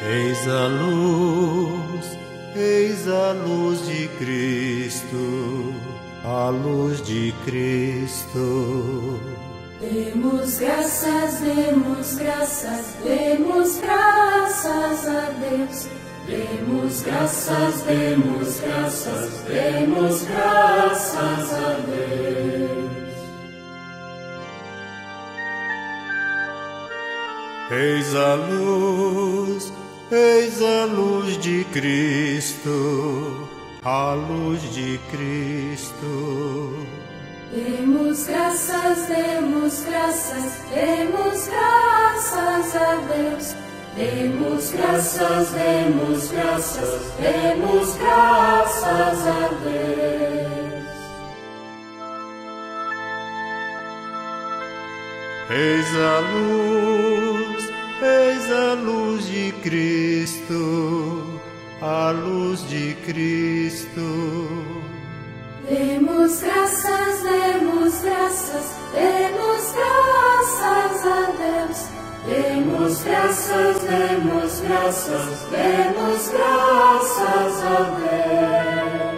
Eis a luz de Cristo, a luz de Cristo. Demos graças, demos graças, demos graças a Deus. Demos graças, demos graças, demos graças a Deus. Eis a luz de Cristo, a luz de Cristo. Demos graças, demos graças, demos graças a Deus. Demos graças, demos graças, demos graças a Deus. Eis a luz de Cristo, a luz de Cristo. Demos graças, demos graças, demos graças a Deus. Demos graças, demos graças, demos graças a Deus.